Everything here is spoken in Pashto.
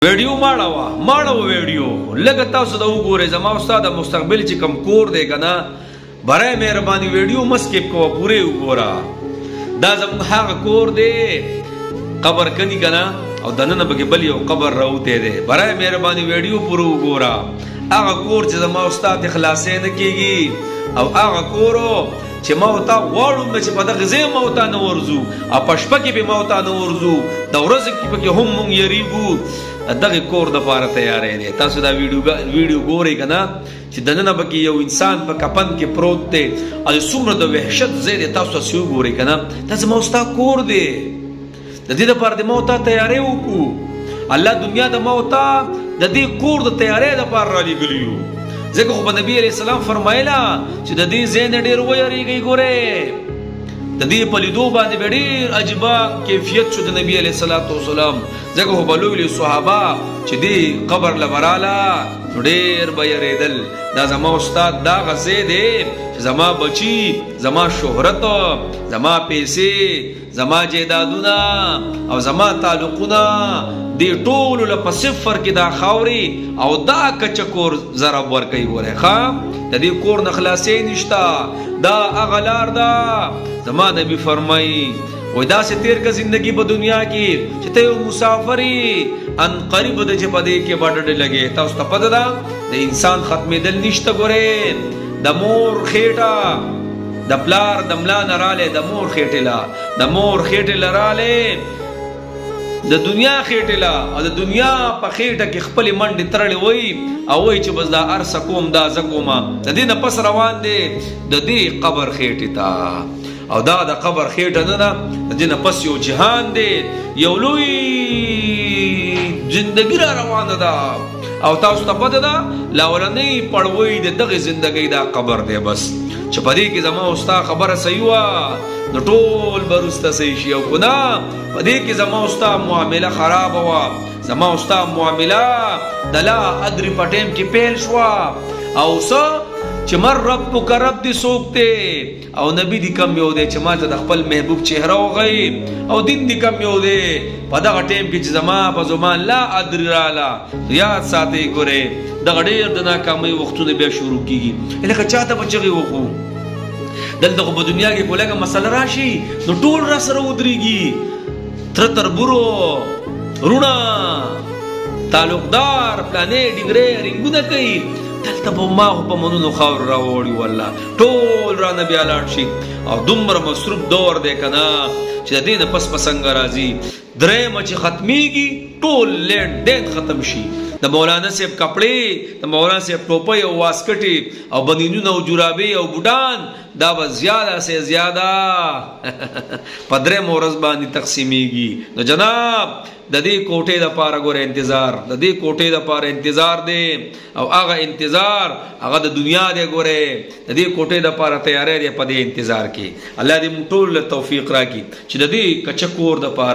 ویډیو ماړه ویډیو لکه تاسو دا وګورئ زما استاد مستقبل چې کم کور دی کنه برای مهرباني ویډیو مسکیپ کوه پوره وګوره دا زموږ هغه کور دی قبر کني کنه او دننه بګي بل یو قبر راوته دی برای مهرباني ویډیو پوره وګوره هغه کور چې زما استاد خلاصې نه کیږي او هغه کورو چې موتا غواړم چې په دغه ځای موتا نه ورځو او پښپه کې به موتا نه ورځو د ورځې کې پکې هم مونږ یریږو دغه کور د پاره تیارې دي تاسو دا ویډیو ګورئ کنه چې دننه بکې یو انسان په کپن کې پروت دی او څومره د وحشت ځای دی تاسو سیو ګورئ کنه دا زما استاد کور دی د دې لپاره د موتا تیارې وکړو الله دنیا د موتا د دې کور د تیارې لپاره را لېږلیو ځکه خو نبی علیہ السلام فرمایلا چې د دې ځای نه ډېر ویریږئ ګورئ د دې په لیدو باندې ډېر عجیبه کیفیت شو د نبی علیہ الصلوۃ والسلام ځکه خو بلوی صحابه چې دې قبر لبراله ډېر به یریدل دا زما استاد دا غزې دی چې زما بچی زما شهرت زما پیسې زما جیدادونه او زما تعلقونه دی ټولو له په صفر کې دا خاوري او دا کچکور ضرب ورکوي ګورئ ښه د دې کور نه خلاصې نشته دا هغه لار ده زما نبی فرمایي وای داسې تیر که زندگی په دنیا کې چې ته یو مسافري ان قریب د چې په دې کې باډډې لګې تاسو ته پته ده د انسان ختمېدل نشته ګورئ د مور خېټه د پلار د ملا نه رالی د مور خېټې له د مور خېټې له رالی د دنیا خېټې له او د دنیا په خېټه کې خپلې منډې تړلې وای او وای چې بس دا ارسه کوم دا زه کومه د دې نه پس روان دی د دې قبر خېټې ته او دا د قبر خېټه نه ده د دې نه پس یو جهان دی یو لوی زندګي را روانه ده او تاسو ته پته ده لاولنۍ پړوی د دغه زندګۍ دا قبر دی بس چې په دې کې زما استاد خبره صحیح وه نو ټول به وروسته صحیح شي او که نه په دې کې زما استاد معامله خرابه وه زما استاد معامله د لا ادري په ټایم کې پیل شوه او څه چې من ربک رب دې څوک دی او نبی دې کم یو دی چې ما ته د خپل محبوب چهره وغی او دین دې کم یو دی په دغه ټایم کې چې زما په زمان لا ادري راله یاد ساتئ ګورئ دغه ډېر د ناکامۍ وختونه بیا شروع کېږي لکه چا ته به چغې وکړو دلته خو په دنیا کې کوه لږه مسله راشي نو ټول را سره ودرېږي تره تربورو رونه تعلقدار پلانې ډنګرې رنګونه کوي دلته به ما خو په منونو خاورو راوړي والله ټول رانه بیا لاړ شي او دومره مصروف دور دی که نه چې د دې نه پس په څنګه راځي درېیمه چې ختمیږي ټول لین دین ختم شي د مولانا صاحب کپړې د مولانا صاحب ټوپۍ او واسکټې او بنینونه او جرابې او بوټان دا به زیاده سے زیاده په درېیمه ورځ باندې تقسیمیږي نو جناب د دې کوټې دپاره ګوره انتظار د دې کوټې دپاره انتظار دی او هغه انتظار هغه د دنیا دی ګوره د دې کوټې دپاره تیاری دی په دې انتظار کې الله دې موږ ټول له توفیق راکړي چې د دې کچه کور دپاره